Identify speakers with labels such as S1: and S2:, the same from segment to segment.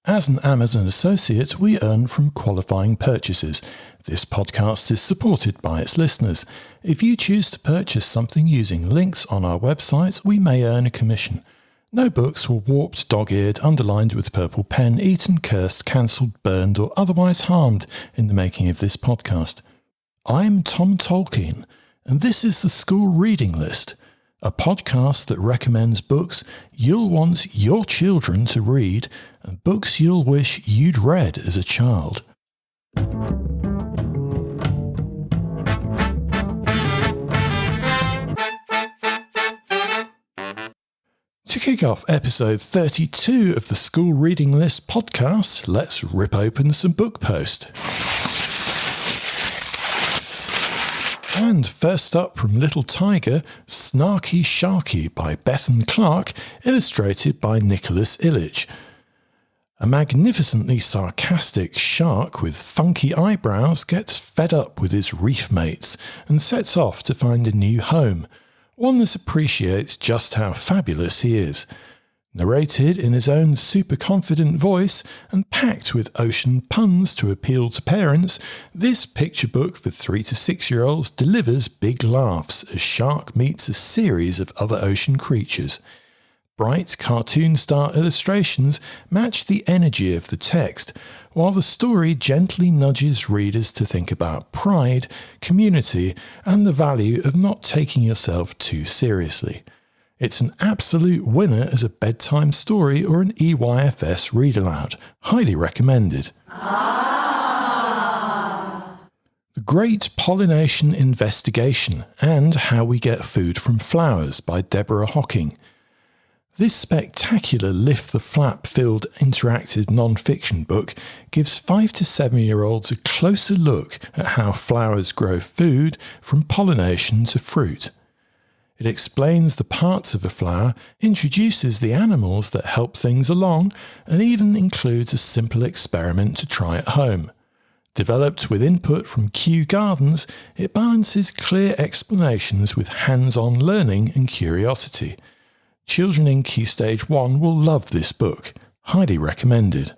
S1: As an Amazon associate, we earn from qualifying purchases. This podcast is supported by its listeners. If you choose to purchase something using links on our website, we may earn a commission. No books were warped, dog-eared, underlined with purple pen, eaten, cursed, cancelled, burned, or otherwise harmed in the making of this podcast. I'm Tom Tolkien, and this is the School Reading List, a podcast that recommends books you'll want your children to read and books you'll wish you'd read as a child. To kick off episode 32 of the School Reading List podcast, let's rip open some book post. And first up from Little Tiger, Snarky Sharky by Bethan Clarke, illustrated by Nikolas Ilic. A magnificently sarcastic shark with funky eyebrows gets fed up with his reef mates and sets off to find a new home, one that appreciates just how fabulous he is. Narrated in his own super-confident voice and packed with ocean puns to appeal to parents, this picture book for 3 to 6-year-olds delivers big laughs as Shark meets a series of other ocean creatures. Bright cartoon-style illustrations match the energy of the text, while the story gently nudges readers to think about pride, community, and the value of not taking yourself too seriously. It's an absolute winner as a bedtime story or an EYFS read-aloud. Highly recommended. The Great Pollination Investigation and How We Get Food from Flowers by Deborah Hocking. This spectacular lift-the-flap-filled interactive non-fiction book gives 5 to 7-year-olds a closer look at how flowers grow food from pollination to fruit. It explains the parts of a flower, introduces the animals that help things along, and even includes a simple experiment to try at home. Developed with input from Kew Gardens, it balances clear explanations with hands-on learning and curiosity. Children in Key Stage 1 will love this book. Highly recommended.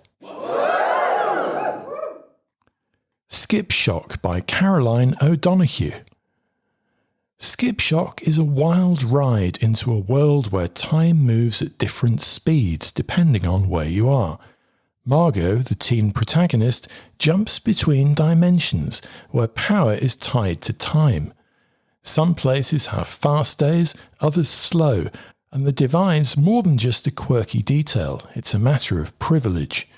S1: Skipshock by Caroline O'Donoghue. Skipshock is a wild ride into a world where time moves at different speeds depending on where you are. Margot, the teen protagonist, jumps between dimensions where power is tied to time. Some places have fast days, others slow, and the divide's more than just a quirky detail, it's a matter of privilege.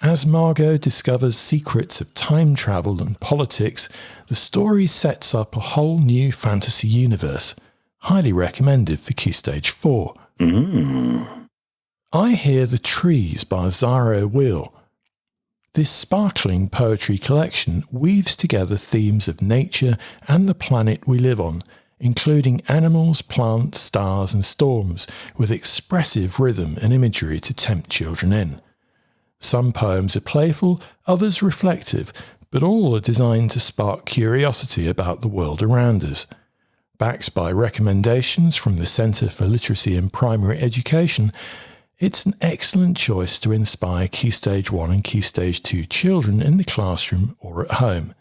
S1: As Margot discovers secrets of time travel and politics, the story sets up a whole new fantasy universe. Highly recommended for Key Stage 4. I Hear the Trees by Zaro Weil. This sparkling poetry collection weaves together themes of nature and the planet we live on, including animals, plants, stars and storms, with expressive rhythm and imagery to tempt children in. Some poems are playful, others reflective, but all are designed to spark curiosity about the world around us. Backed by recommendations from the Centre for Literacy and Primary Education, it's an excellent choice to inspire Key Stage 1 and Key Stage 2 children in the classroom or at home.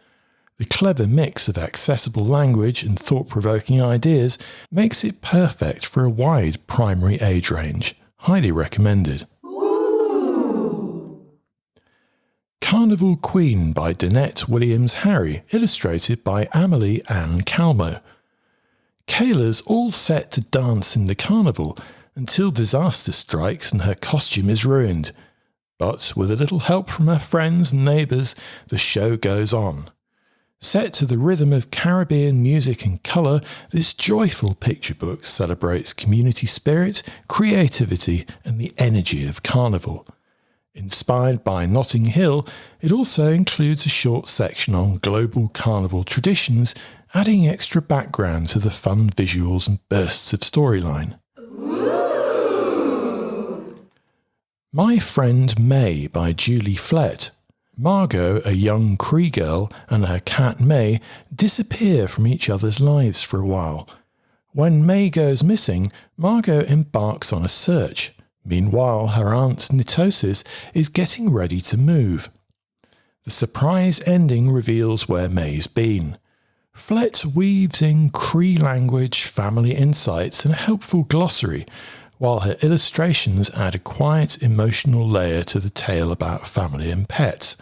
S1: The clever mix of accessible language and thought-provoking ideas makes it perfect for a wide primary age range. Highly recommended. Carnival Queen by Donette Williams-Harry, illustrated by Amelie-Anne Calmo. Kayla's all set to dance in the carnival until disaster strikes and her costume is ruined. But with a little help from her friends and neighbours, the show goes on. Set to the rhythm of Caribbean music and colour, this joyful picture book celebrates community spirit, creativity and the energy of carnival. Inspired by Notting Hill, it also includes a short section on global carnival traditions, adding extra background to the fun visuals and bursts of storyline. My Friend May by Julie Flett. Margot, a young Cree girl, and her cat May disappear from each other's lives for a while. When May goes missing, Margot embarks on a search. Meanwhile, her aunt Nitosis is getting ready to move. The surprise ending reveals where May's been. Flett weaves in Cree language, family insights, and a helpful glossary, while her illustrations add a quiet, emotional layer to the tale about family and pets.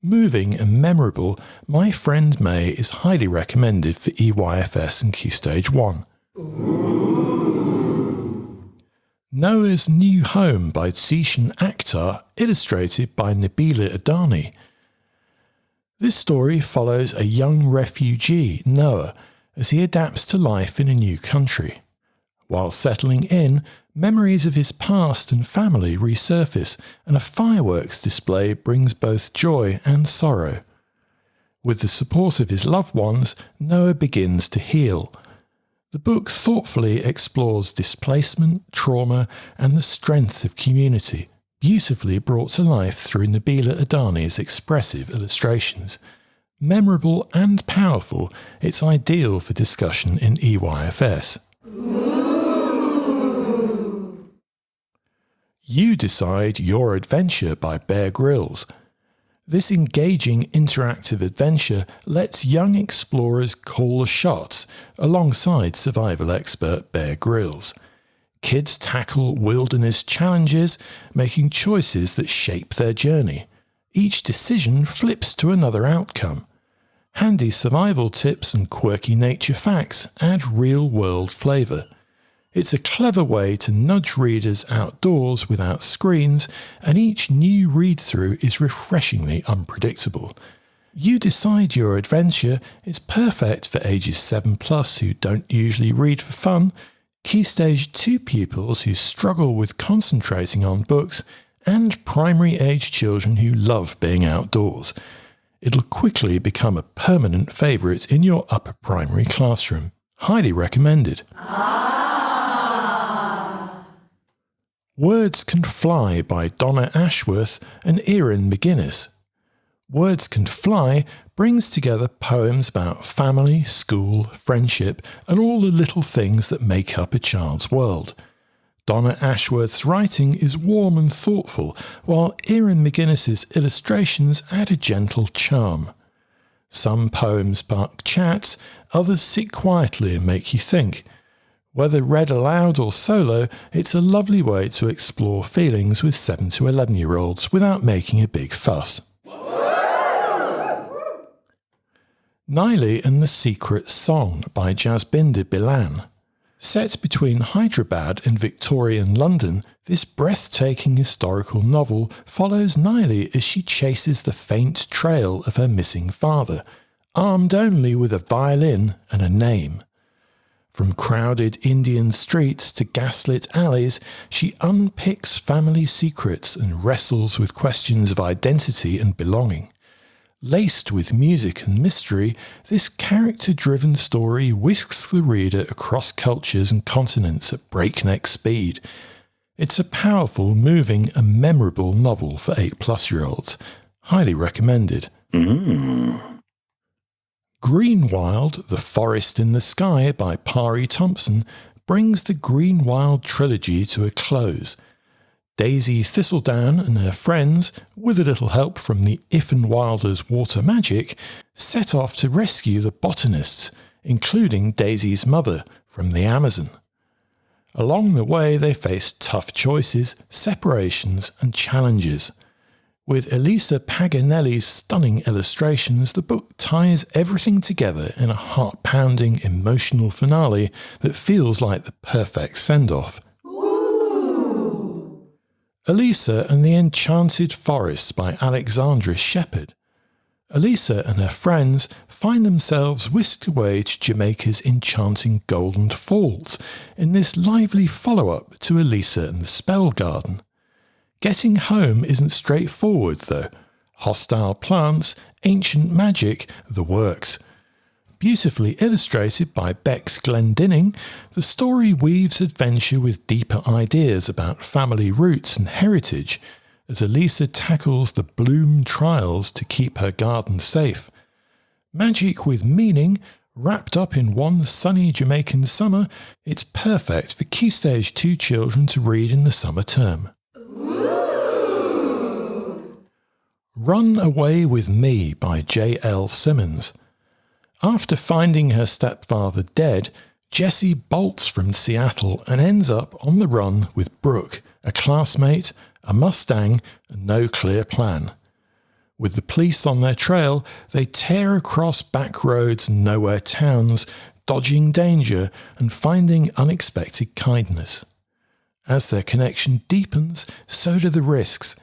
S1: Moving and memorable, My Friend May is highly recommended for EYFS and Key Stage 1. Noah's New Home by Zeshan Akhter, illustrated by Nabila Adani. This story follows a young refugee, Noah, as he adapts to life in a new country. While settling in, memories of his past and family resurface, and a fireworks display brings both joy and sorrow. With the support of his loved ones, Noah begins to heal. The book thoughtfully explores displacement, trauma, and the strength of community, beautifully brought to life through Nabila Adani's expressive illustrations. Memorable and powerful, it's ideal for discussion in EYFS. You Decide Your Adventure by Grylls. This engaging interactive adventure lets young explorers call the shots alongside survival expert Grylls. Kids tackle wilderness challenges, making choices that shape their journey. Each decision flips to another outcome. Handy survival tips and quirky nature facts add real-world flavour. It's a clever way to nudge readers outdoors without screens, and each new read-through is refreshingly unpredictable. You Decide Your Adventure is perfect for ages 7+ who don't usually read for fun, Key Stage 2 pupils who struggle with concentrating on books, and primary age children who love being outdoors. It'll quickly become a permanent favourite in your upper primary classroom. Highly recommended. Words Can Fly by Donna Ashworth and Eirinn McGuiness. Words Can Fly brings together poems about family, school, friendship, and all the little things that make up a child's world. Donna Ashworth's writing is warm and thoughtful, while Eirinn McGuinness's illustrations add a gentle charm. Some poems spark chats, others sit quietly and make you think. Whether read aloud or solo, it's a lovely way to explore feelings with 7 to 11-year-olds without making a big fuss. Naeli and the Secret Song by Jasbinder Bilan. Set between Hyderabad and Victorian London, this breathtaking historical novel follows Naeli as she chases the faint trail of her missing father, armed only with a violin and a name. From crowded Indian streets to gaslit alleys, she unpicks family secrets and wrestles with questions of identity and belonging. Laced with music and mystery, this character-driven story whisks the reader across cultures and continents at breakneck speed. It's a powerful, moving and memorable novel for 8+-year-olds. Highly recommended. Greenwild, The Forest in the Sky by Pari Thomson brings the Greenwild trilogy to a close. Daisy Thistledown and her friends, with a little help from the Iffen Wilder's water magic, set off to rescue the botanists, including Daisy's mother, from the Amazon. Along the way they face tough choices, separations and challenges. With Elisa Paganelli's stunning illustrations, the book ties everything together in a heart-pounding, emotional finale that feels like the perfect send-off. Elisa and the Enchanted Forest by Alexandra Shepherd. Elisa and her friends find themselves whisked away to Jamaica's enchanting Golden Falls in this lively follow-up to Elisa and the Spell Garden. Getting home isn't straightforward, though. Hostile plants, ancient magic, the works. Beautifully illustrated by Bex Glendinning, the story weaves adventure with deeper ideas about family roots and heritage, as Elisa tackles the bloom trials to keep her garden safe. Magic with meaning, Wrapped up in one sunny Jamaican summer, it's perfect for Key Stage 2 children to read in the summer term. Run Away With Me by J.L. Simmons. After finding her stepfather dead, Jessie bolts from Seattle and ends up on the run with Brooke, a classmate, a Mustang, and no clear plan. With the police on their trail, they tear across back roads and nowhere towns, dodging danger and finding unexpected kindness. As their connection deepens, so do the risks.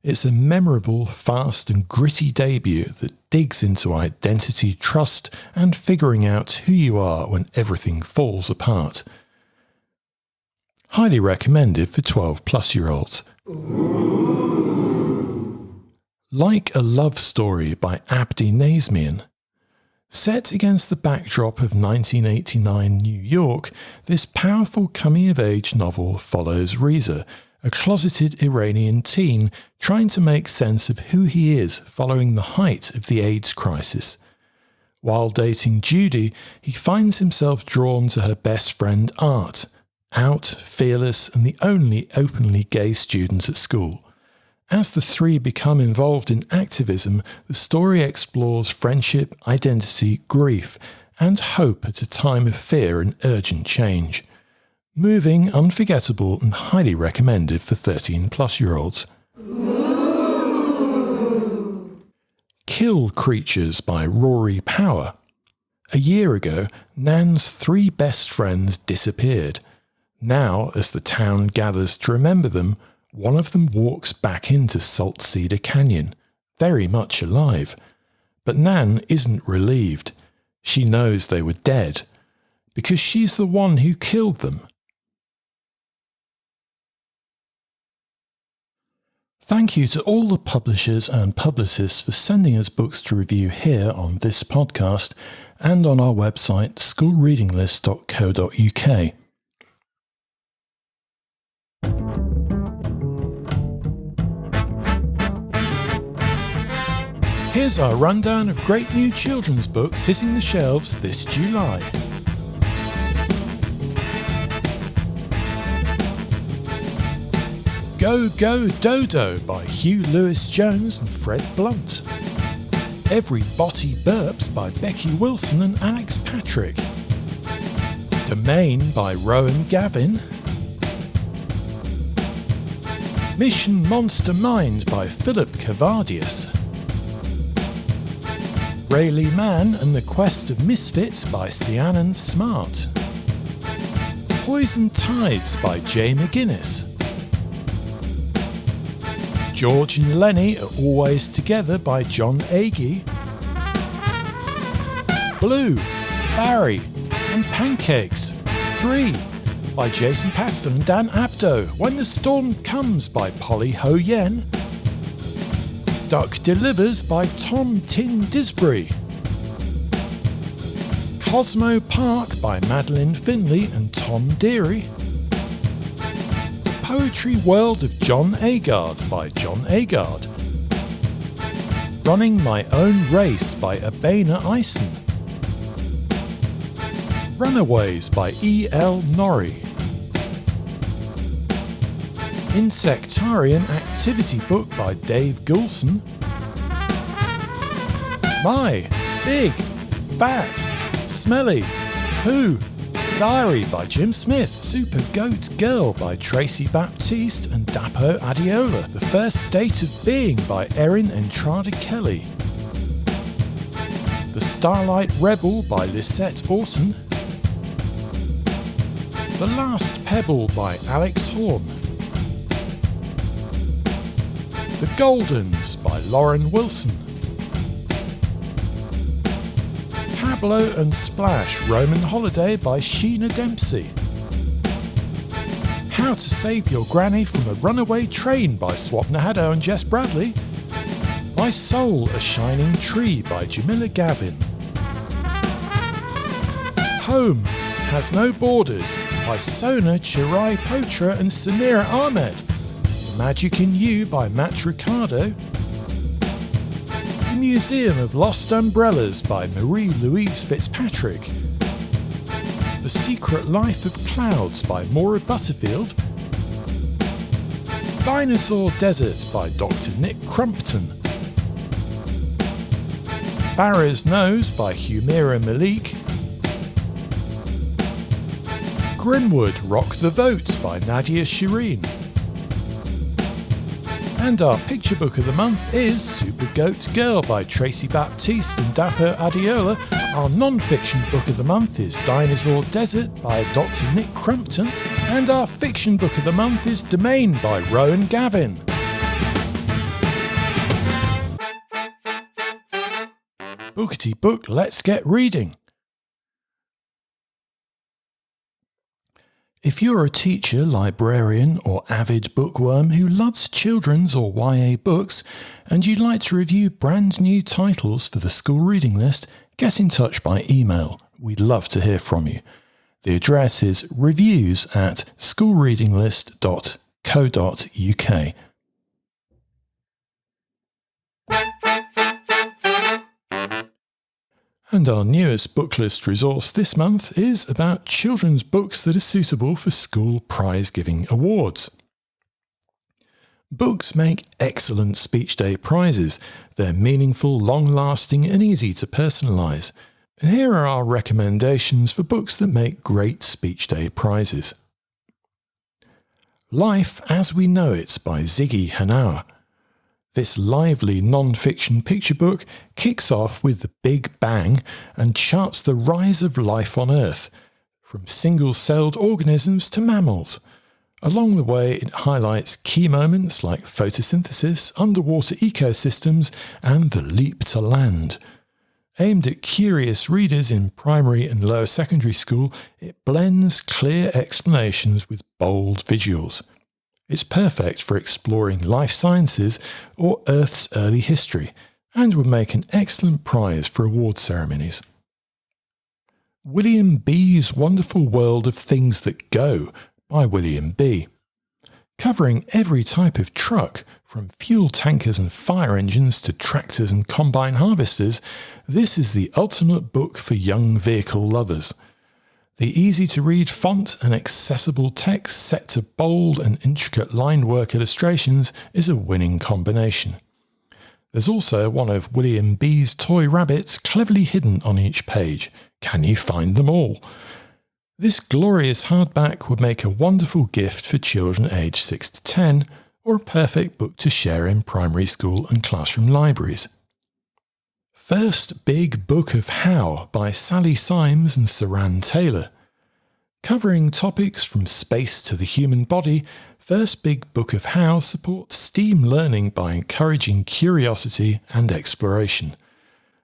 S1: It's a memorable, fast and gritty debut that digs into identity, trust and figuring out who you are when everything falls apart. Highly recommended for 12+-year-olds. Like a Love Story by Abdi Nazemian. Set against the backdrop of 1989 New York, this powerful coming-of-age novel follows Reza, a closeted Iranian teen trying to make sense of who he is following the height of the AIDS crisis. While dating Judy, he finds himself drawn to her best friend Art, out, fearless, and the only openly gay student at school. As the three become involved in activism, the story explores friendship, identity, grief, and hope at a time of fear and urgent change. Moving, unforgettable, and highly recommended for 13+-year-olds. Kill Creatures by Rory Power. A year ago, Nan's 3 best friends disappeared. Now, as the town gathers to remember them, one of them walks back into Salt Cedar Canyon, very much alive. But Nan isn't relieved. She knows they were dead, because she's the one who killed them. Thank you to all the publishers and publicists for sending us books to review here on this podcast and on our website schoolreadinglist.co.uk. Here's our rundown of great new children's books hitting the shelves this July. Go Go Dodo by Hugh Lewis-Jones and Fred Blunt. Every Botty Burps by Becky Wilson and Alex Patrick. Domain by Rowan Gavin. Mission Monster Mind by Philip Cavadius. Rayleigh Mann and the Quest of Misfits by Sianan Smart. Poison Tides by Jay McGuiness. George and Lenny Are Always Together by John Agee. Blue, Barry and Pancakes 3 by Jason Patterson and Dan Abdo. When the Storm Comes by Polly Ho Yen. Duck Delivers by Tom Tin Disbury. Cosmo Park by Madeline Finley and Tom Deary. Poetry World of John Agard by John Agard. Running My Own Race by Abena Eisen. Runaways by E.L. Norrie. Insectarian Activity Book by Dave Goulson. My Big Fat Smelly Poo Diary by Jim Smith. Super Goat Girl by Tracy Baptiste and Dapo Adiola. The First State of Being by Eirinn Entrada Kelly. The Starlight Rebel by Lisette Orton. The Last Pebble by Alex Horn. The Goldens by Lauren Wilson. Pablo and Splash Roman Holiday by Sheena Dempsey. How to Save Your Granny from a Runaway Train by Swapna Haddo and Jess Bradley. My Soul a Shining Tree by Jamila Gavin. Home Has No Borders by Sona Chirai Potra and Samira Ahmed. The Magic in You by Matt Ricardo. The Museum of Lost Umbrellas by Marie-Louise Fitzpatrick, The Secret Life of Clouds by Maura Butterfield, Dinosaur Desert by Dr. Nick Crumpton, Farrah's Nose by Humira Malik, Grimwood Rock the Vote by Nadia Shireen. And our picture book of the month is Super Goat Girl by Tracy Baptiste and Dapo Adiola. Our non-fiction book of the month is Dinosaur Desert by Dr. Nick Crumpton. And our fiction book of the month is Domain by Rowan Gavin. Bookity book, let's get reading. If you're a teacher, librarian or avid bookworm who loves children's or YA books and you'd like to review brand new titles for the school reading list, get in touch by email. We'd love to hear from you. The address is reviews@schoolreadinglist.co.uk. And our newest booklist resource this month is about children's books that are suitable for school prize-giving awards. Books make excellent speech day prizes. They're meaningful, long-lasting and easy to personalise. And here are our recommendations for books that make great speech day prizes. Life as We Know It by Ziggy Hanauer. This lively non-fiction picture book kicks off with the Big Bang and charts the rise of life on Earth, from single-celled organisms to mammals. Along the way, it highlights key moments like photosynthesis, underwater ecosystems, and the leap to land. Aimed at curious readers in primary and lower secondary school, it blends clear explanations with bold visuals. It's perfect for exploring life sciences or Earth's early history, and would make an excellent prize for award ceremonies. William B's Wonderful World of Things That Go by William B. Covering every type of truck, from fuel tankers and fire engines to tractors and combine harvesters, this is the ultimate book for young vehicle lovers. The easy-to-read font and accessible text set to bold and intricate line work illustrations is a winning combination. There's also one of William B's toy rabbits cleverly hidden on each page. Can you find them all? This glorious hardback would make a wonderful gift for children aged 6 to 10, or a perfect book to share in primary school and classroom libraries. First Big Book of How by Sally Symes and Saran Taylor. Covering topics from space to the human body, First Big Book of How supports STEAM learning by encouraging curiosity and exploration.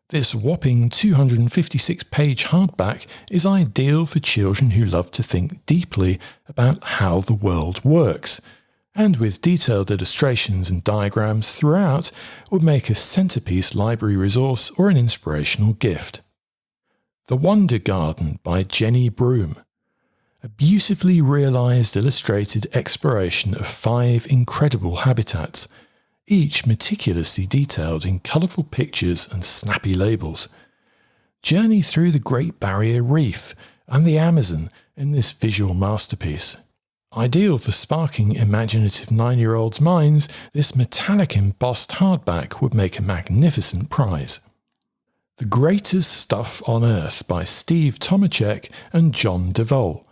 S1: This whopping 256-page hardback is ideal for children who love to think deeply about how the world works, and with detailed illustrations and diagrams throughout, would make a centerpiece library resource or an inspirational gift. The Wonder Garden by Jenny Broom. A beautifully realised illustrated exploration of 5 incredible habitats, each meticulously detailed in colourful pictures and snappy labels. Journey through the Great Barrier Reef and the Amazon in this visual masterpiece. Ideal for sparking imaginative 9-year-olds' minds, this metallic embossed hardback would make a magnificent prize. The Greatest Stuff on Earth by Steve Tomacek and John DeVole.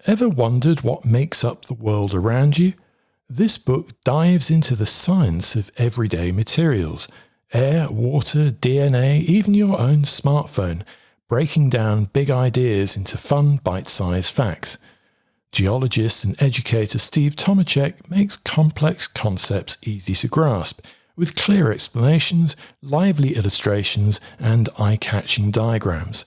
S1: Ever wondered what makes up the world around you? This book dives into the science of everyday materials, air, water, DNA, even your own smartphone, breaking down big ideas into fun, bite-sized facts. Geologist and educator Steve Tomacek makes complex concepts easy to grasp, with clear explanations, lively illustrations, and eye-catching diagrams.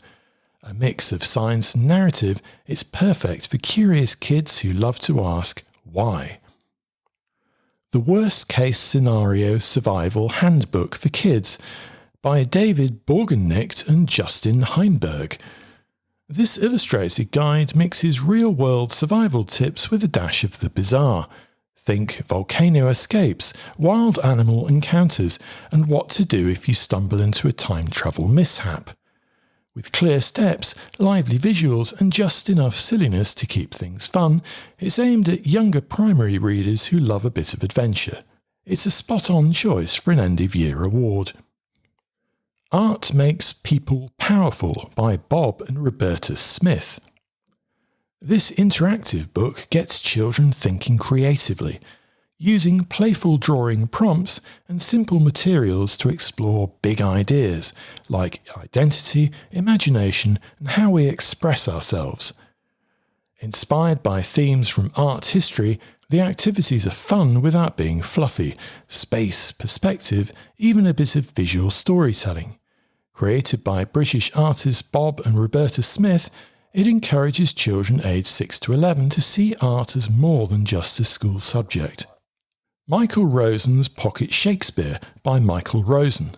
S1: A mix of science and narrative, it's perfect for curious kids who love to ask, why? The Worst Case Scenario Survival Handbook for Kids by David Borgennicht and Justin Heimberg. This illustrated guide mixes real-world survival tips with a dash of the bizarre. Think volcano escapes, wild animal encounters, and what to do if you stumble into a time travel mishap. With clear steps, lively visuals, and just enough silliness to keep things fun, it's aimed at younger primary readers who love a bit of adventure. It's a spot-on choice for an end-of-year award. Art Makes People Powerful by Bob and Roberta Smith. This interactive book gets children thinking creatively, using playful drawing prompts and simple materials to explore big ideas like identity, imagination, and how we express ourselves. Inspired by themes from art history, the activities are fun without being fluffy, space, perspective, even a bit of visual storytelling. Created by British artists Bob and Roberta Smith, it encourages children aged 6 to 11 to see art as more than just a school subject. Michael Rosen's Pocket Shakespeare by Michael Rosen.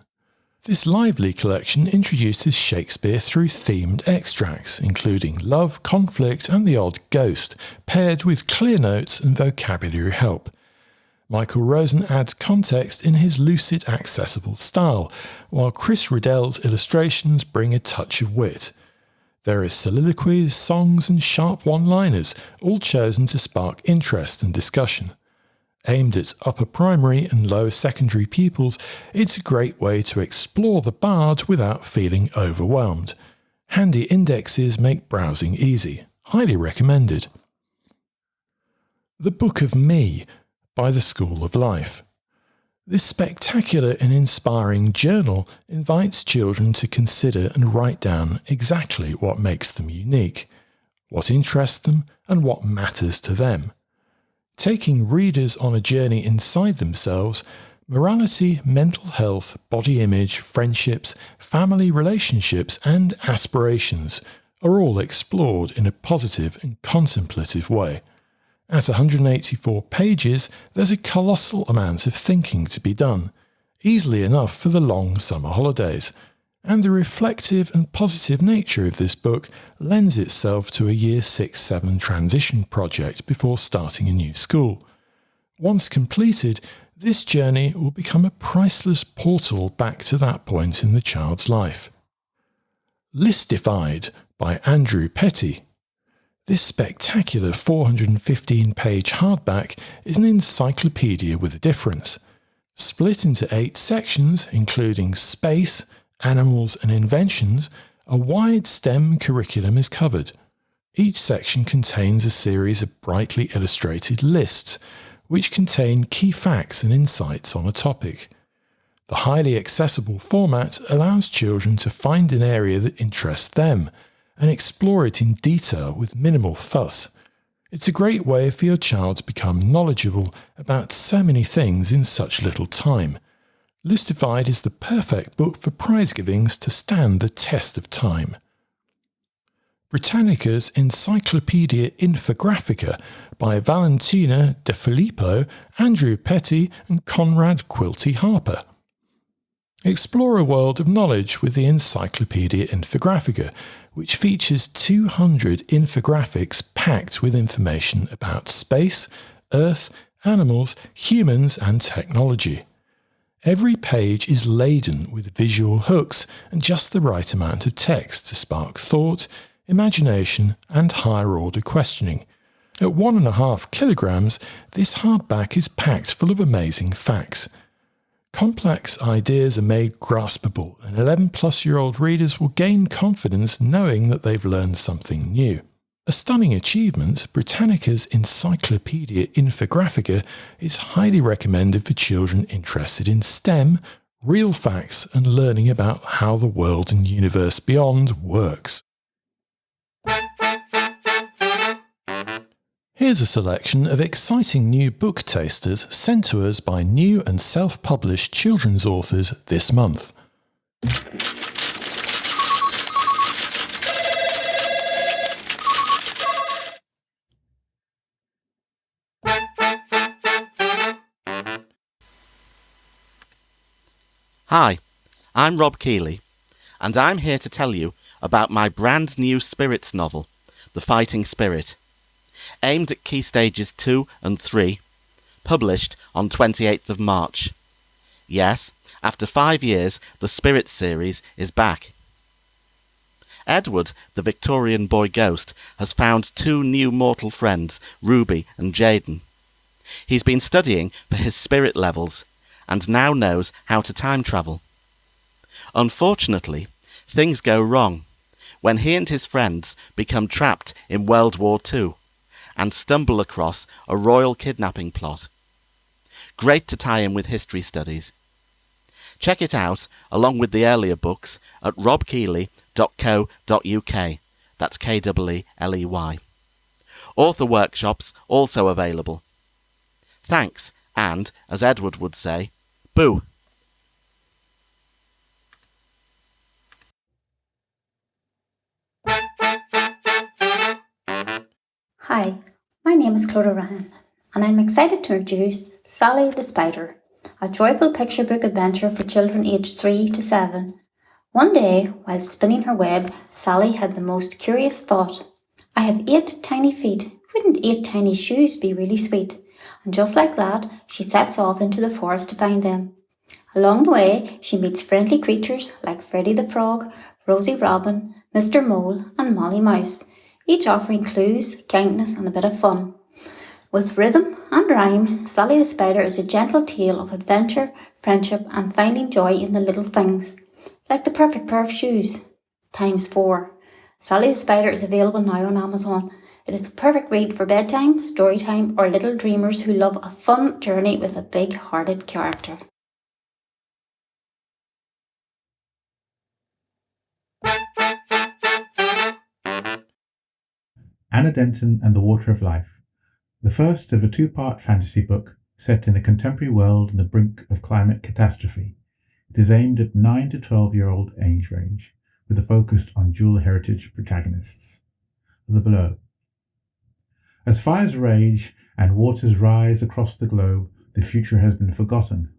S1: This lively collection introduces Shakespeare through themed extracts, including love, conflict, and the odd ghost, paired with clear notes and vocabulary help. Michael Rosen adds context in his lucid, accessible style, while Chris Riddell's illustrations bring a touch of wit. There are soliloquies, songs, and sharp one-liners, all chosen to spark interest and discussion. Aimed at upper primary and lower secondary pupils, it's a great way to explore the bard without feeling overwhelmed. Handy indexes make browsing easy. Highly recommended. The Book of Me by the School of Life. This spectacular and inspiring journal invites children to consider and write down exactly what makes them unique, what interests them, and what matters to them. Taking readers on a journey inside themselves, morality, mental health, body image, friendships, family relationships, and aspirations are all explored in a positive and contemplative way. At 184 pages, there's a colossal amount of thinking to be done, easily enough for the long summer holidays, and the reflective and positive nature of this book lends itself to a Year 6-7 transition project before starting a new school. Once completed, this journey will become a priceless portal back to that point in the child's life. Listified by Andrew Petty. This spectacular 415-page hardback is an encyclopedia with a difference. Split into 8 sections, including space, animals and inventions, a wide STEM curriculum is covered. Each section contains a series of brightly illustrated lists, which contain key facts and insights on a topic. The highly accessible format allows children to find an area that interests them and explore it in detail with minimal fuss. It's a great way for your child to become knowledgeable about so many things in such little time. Listified is the perfect book for prize givings to stand the test of time. Britannica's Encyclopedia Infographica by Valentina De Filippo, Andrew Petty, and Conrad Quilty Harper. Explore a world of knowledge with the Encyclopedia Infographica, which features 200 infographics packed with information about space, Earth, animals, humans, and technology. Every page is laden with visual hooks and just the right amount of text to spark thought, imagination, and higher-order questioning. At 1.5 kilograms, this hardback is packed full of amazing facts. Complex ideas are made graspable, and 11-plus-year-old readers will gain confidence knowing that they've learned something new. A stunning achievement, Britannica's Encyclopedia Infographica is highly recommended for children interested in STEM, real facts, and learning about how the world and universe beyond works. Here's a selection of exciting new book tasters sent to us by new and self-published children's authors this month.
S2: Hi, I'm Rob Keeley, and I'm here to tell you about my brand new spirits novel, The Fighting Spirit. Aimed at Key Stages 2 and 3, published on 28th of March. Yes, after 5 years, the Spirit series is back. Edward, the Victorian boy ghost, has found 2 new mortal friends, Ruby and Jaden. He's been studying for his spirit levels, and now knows how to time travel. Unfortunately, things go wrong when he and his friends become trapped in World War II and stumble across a royal kidnapping plot. Great to tie in with history studies. Check it out, along with the earlier books, at robkeeley.co.uk. That's K-E-E-L-E-Y. Author workshops also available. Thanks, and, as Edward would say, boo!
S3: Hi, my name is Clodagh Ryan, and I'm excited to introduce Sally the Spider, a joyful picture book adventure for children aged 3 to 7. One day, while spinning her web, Sally had the most curious thought. I have 8 tiny feet. Wouldn't 8 tiny shoes be really sweet? And just like that, she sets off into the forest to find them. Along the way, she meets friendly creatures like Freddy the Frog, Rosie Robin, Mr. Mole, and Molly Mouse, each offering clues, kindness, and a bit of fun. With rhythm and rhyme, Sally the Spider is a gentle tale of adventure, friendship, and finding joy in the little things, like the perfect pair of shoes, ×4. Sally the Spider is available now on Amazon. It is the perfect read for bedtime, story time, or little dreamers who love a fun journey with a big-hearted character.
S4: Anna Denton and the Water of Life, the first of a 2-part fantasy book set in a contemporary world on the brink of climate catastrophe. It is aimed at 9 to 12-year-old age range, with a focus on dual heritage protagonists. The below. As fires rage and waters rise across the globe, the future has been forgotten,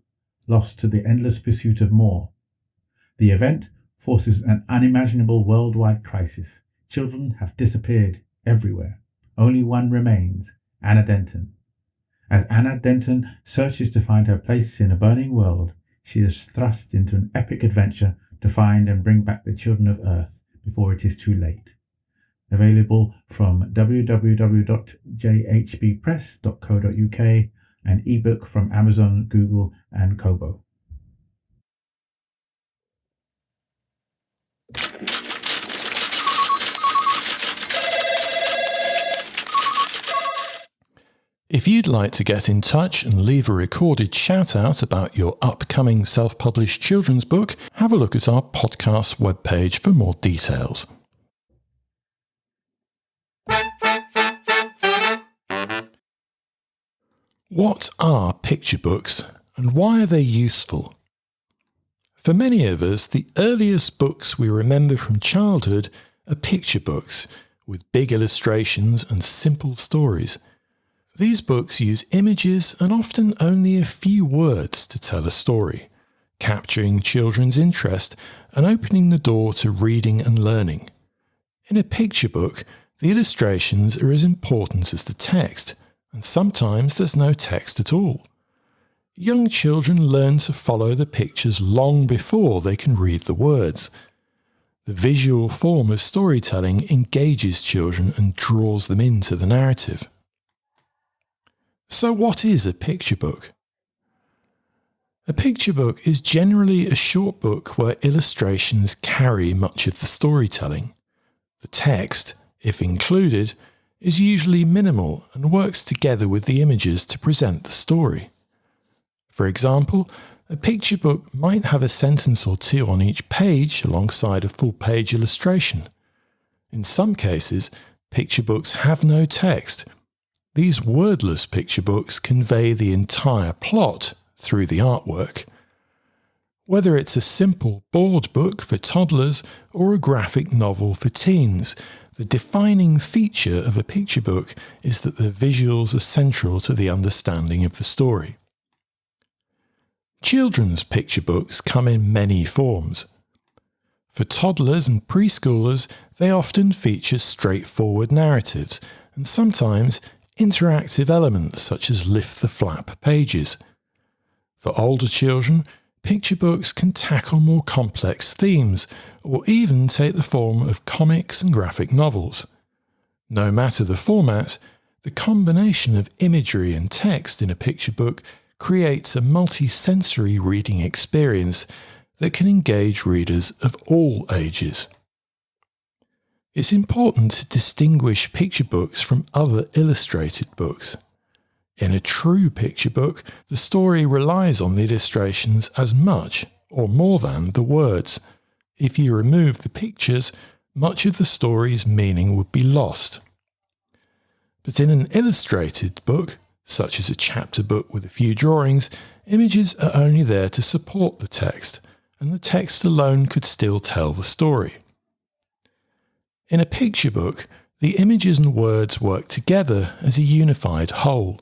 S4: lost to the endless pursuit of more. The event forces an unimaginable worldwide crisis. Children have disappeared everywhere. Only one remains, Anna Denton. As Anna Denton searches to find her place in a burning world, she is thrust into an epic adventure to find and bring back the children of Earth before it is too late. Available from www.jhbpress.co.uk, an ebook from Amazon, Google, and Kobo.
S1: If you'd like to get in touch and leave a recorded shout-out about your upcoming self-published children's book, have a look at our podcast webpage for more details. What are picture books and why are they useful? For many of us, the earliest books we remember from childhood are picture books with big illustrations and simple stories. These books use images and often only a few words to tell a story, capturing children's interest and opening the door to reading and learning. In a picture book, the illustrations are as important as the text, and sometimes there's no text at all. Young children learn to follow the pictures long before they can read the words. The visual form of storytelling engages children and draws them into the narrative. So what is a picture book? A picture book is generally a short book where illustrations carry much of the storytelling. The text, if included, is usually minimal and works together with the images to present the story. For example, a picture book might have a sentence or two on each page alongside a full-page illustration. In some cases, picture books have no text. These wordless picture books convey the entire plot through the artwork. Whether it's a simple board book for toddlers or a graphic novel for teens, the defining feature of a picture book is that the visuals are central to the understanding of the story. Children's picture books come in many forms. For toddlers and preschoolers, they often feature straightforward narratives and sometimes interactive elements such as lift the flap pages. For older children, picture books can tackle more complex themes or even take the form of comics and graphic novels. No matter the format, the combination of imagery and text in a picture book creates a multi-sensory reading experience that can engage readers of all ages. It's important to distinguish picture books from other illustrated books. In a true picture book, the story relies on the illustrations as much or more than the words. If you remove the pictures, much of the story's meaning would be lost. But in an illustrated book, such as a chapter book with a few drawings, images are only there to support the text, and the text alone could still tell the story. In a picture book, the images and words work together as a unified whole.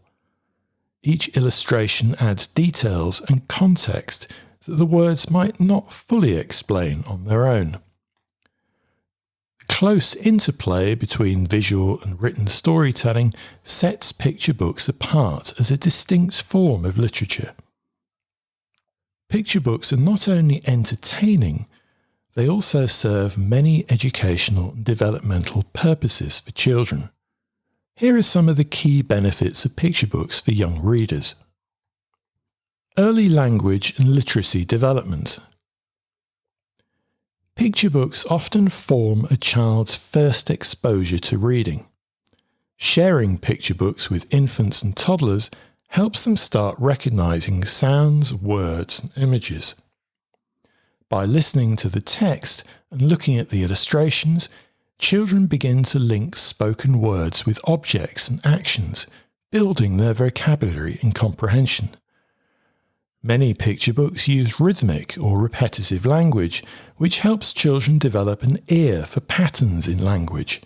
S1: Each illustration adds details and context that the words might not fully explain on their own. The close interplay between visual and written storytelling sets picture books apart as a distinct form of literature. Picture books are not only entertaining, they also serve many educational and developmental purposes for children. Here are some of the key benefits of picture books for young readers. Early language and literacy development. Picture books often form a child's first exposure to reading. Sharing picture books with infants and toddlers helps them start recognizing sounds, words, and images. By listening to the text and looking at the illustrations, children begin to link spoken words with objects and actions, building their vocabulary and comprehension. Many picture books use rhythmic or repetitive language, which helps children develop an ear for patterns in language.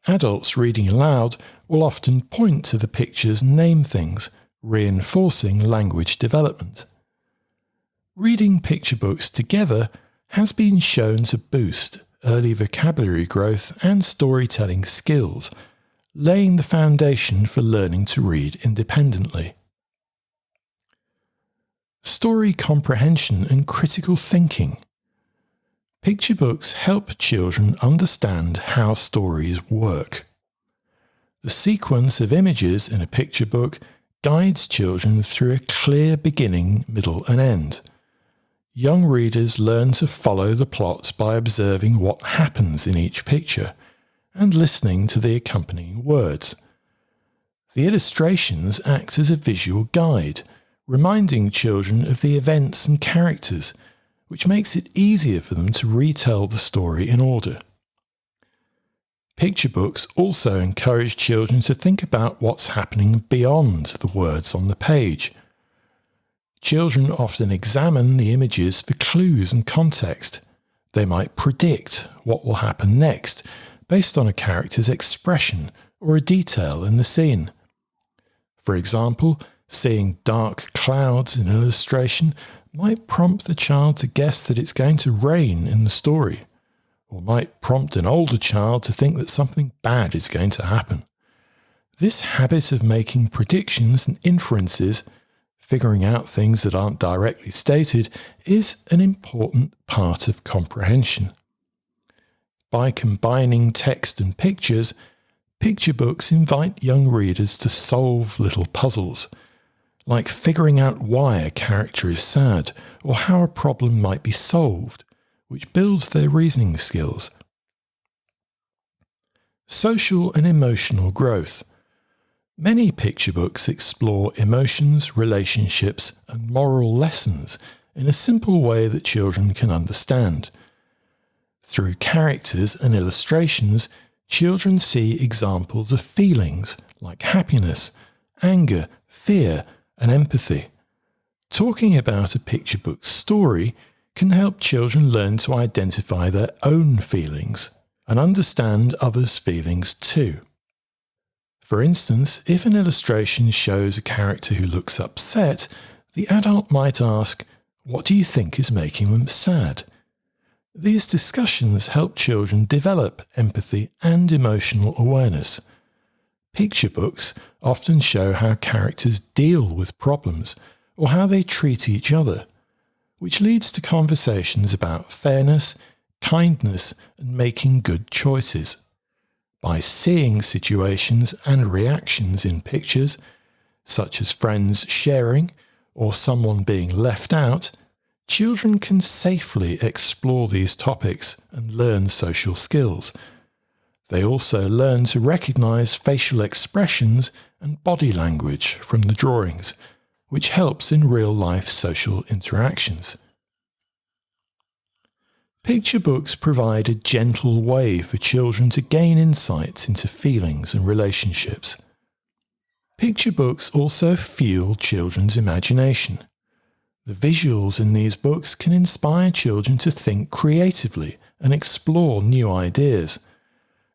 S1: Adults reading aloud will often point to the pictures and name things, reinforcing language development. Reading picture books together has been shown to boost early vocabulary growth and storytelling skills, laying the foundation for learning to read independently. Story comprehension and critical thinking. Picture books help children understand how stories work. The sequence of images in a picture book guides children through a clear beginning, middle, and end. Young readers learn to follow the plot by observing what happens in each picture and listening to the accompanying words. The illustrations act as a visual guide, reminding children of the events and characters, which makes it easier for them to retell the story in order. Picture books also encourage children to think about what's happening beyond the words on the page. Children often examine the images for clues and context. They might predict what will happen next based on a character's expression or a detail in the scene. For example, seeing dark clouds in an illustration might prompt the child to guess that it's going to rain in the story, or might prompt an older child to think that something bad is going to happen. This habit of making predictions and inferences, figuring out things that aren't directly stated, is an important part of comprehension. By combining text and pictures, picture books invite young readers to solve little puzzles, like figuring out why a character is sad or how a problem might be solved, which builds their reasoning skills. Social and emotional growth. Many picture books explore emotions, relationships, and moral lessons in a simple way that children can understand. Through characters and illustrations, children see examples of feelings like happiness, anger, fear, and empathy. Talking about a picture book story can help children learn to identify their own feelings and understand others' feelings too. For instance, if an illustration shows a character who looks upset, the adult might ask, "What do you think is making them sad?" These discussions help children develop empathy and emotional awareness. Picture books often show how characters deal with problems or how they treat each other, which leads to conversations about fairness, kindness, and making good choices. By seeing situations and reactions in pictures, such as friends sharing or someone being left out, children can safely explore these topics and learn social skills. They also learn to recognise facial expressions and body language from the drawings, which helps in real-life social interactions. Picture books provide a gentle way for children to gain insights into feelings and relationships. Picture books also fuel children's imagination. The visuals in these books can inspire children to think creatively and explore new ideas.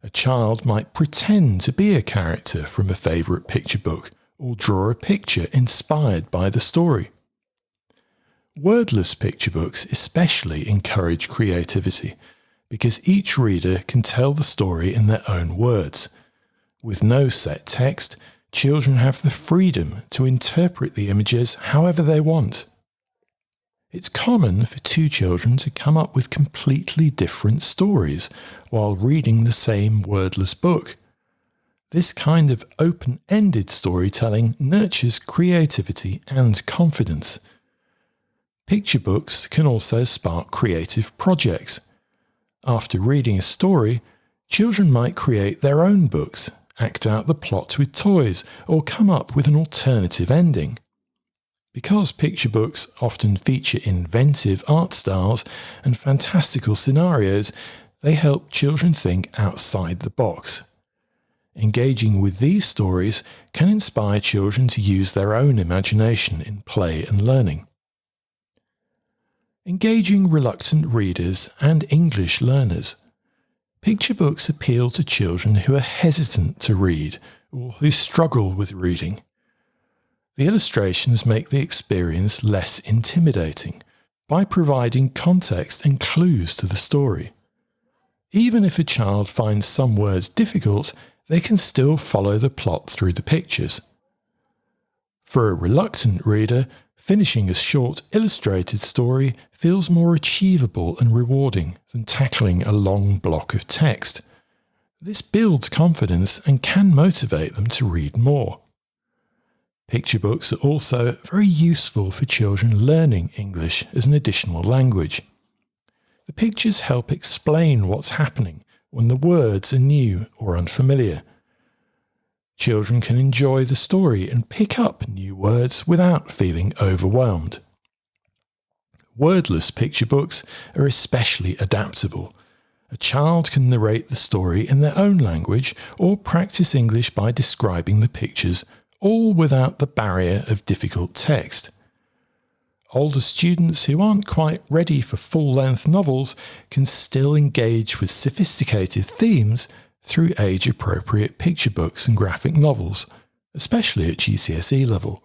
S1: A child might pretend to be a character from a favourite picture book or draw a picture inspired by the story. Wordless picture books especially encourage creativity because each reader can tell the story in their own words. With no set text, children have the freedom to interpret the images however they want. It's common for two children to come up with completely different stories while reading the same wordless book. This kind of open-ended storytelling nurtures creativity and confidence. Picture books can also spark creative projects. After reading a story, children might create their own books, act out the plot with toys, or come up with an alternative ending. Because picture books often feature inventive art styles and fantastical scenarios, they help children think outside the box. Engaging with these stories can inspire children to use their own imagination in play and learning. Engaging reluctant readers and English learners. Picture books appeal to children who are hesitant to read or who struggle with reading. The illustrations make the experience less intimidating by providing context and clues to the story. Even if a child finds some words difficult, they can still follow the plot through the pictures. For a reluctant reader, finishing a short illustrated story feels more achievable and rewarding than tackling a long block of text. This builds confidence and can motivate them to read more. Picture books are also very useful for children learning English as an additional language. The pictures help explain what's happening when the words are new or unfamiliar. Children can enjoy the story and pick up new words without feeling overwhelmed. Wordless picture books are especially adaptable. A child can narrate the story in their own language or practice English by describing the pictures, all without the barrier of difficult text. Older students who aren't quite ready for full-length novels can still engage with sophisticated themes through age-appropriate picture books and graphic novels, especially at GCSE level.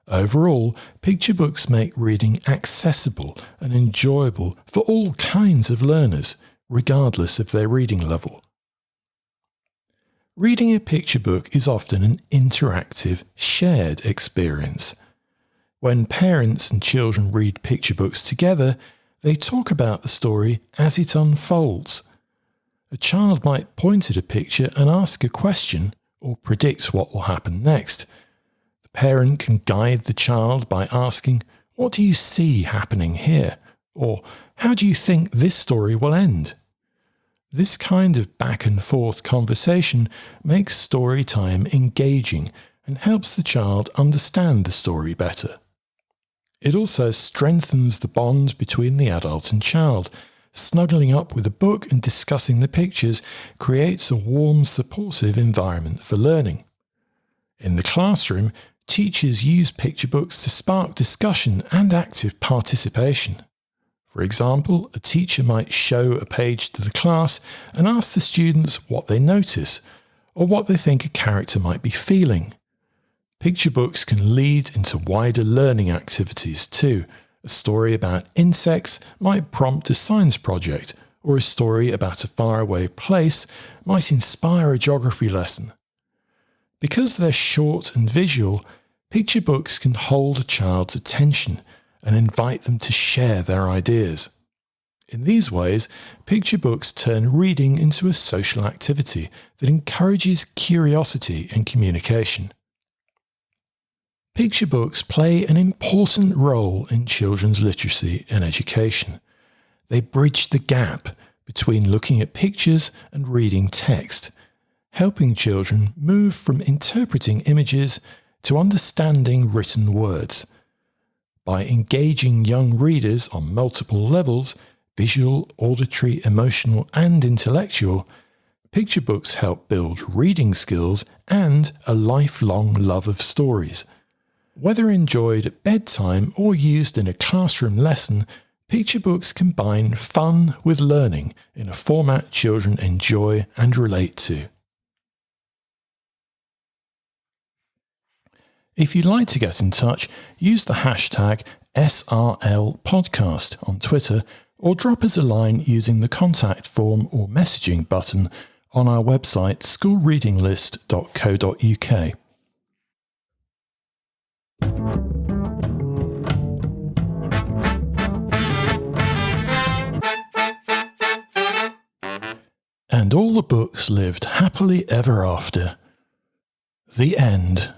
S1: Overall, picture books make reading accessible and enjoyable for all kinds of learners, regardless of their reading level. Reading a picture book is often an interactive, shared experience. When parents and children read picture books together, they talk about the story as it unfolds. A child might point at a picture and ask a question or predict what will happen next. The parent can guide the child by asking, "What do you see happening here?" or "How do you think this story will end?" This kind of back and forth conversation makes story time engaging and helps the child understand the story better. It also strengthens the bond between the adult and child. Snuggling up with a book and discussing the pictures creates a warm, supportive environment for learning. In the classroom, teachers use picture books to spark discussion and active participation. For example, a teacher might show a page to the class and ask the students what they notice or what they think a character might be feeling. Picture books can lead into wider learning activities too. A story about insects might prompt a science project, or a story about a faraway place might inspire a geography lesson. Because they're short and visual, picture books can hold a child's attention and invite them to share their ideas. In these ways, picture books turn reading into a social activity that encourages curiosity and communication. Picture books play an important role in children's literacy and education. They bridge the gap between looking at pictures and reading text, helping children move from interpreting images to understanding written words. By engaging young readers on multiple levels, visual, auditory, emotional, and intellectual, picture books help build reading skills and a lifelong love of stories. Whether enjoyed at bedtime or used in a classroom lesson, picture books combine fun with learning in a format children enjoy and relate to. If you'd like to get in touch, use the hashtag SRLpodcast on Twitter or drop us a line using the contact form or messaging button on our website schoolreadinglist.co.uk. And all the books lived happily ever after. The end.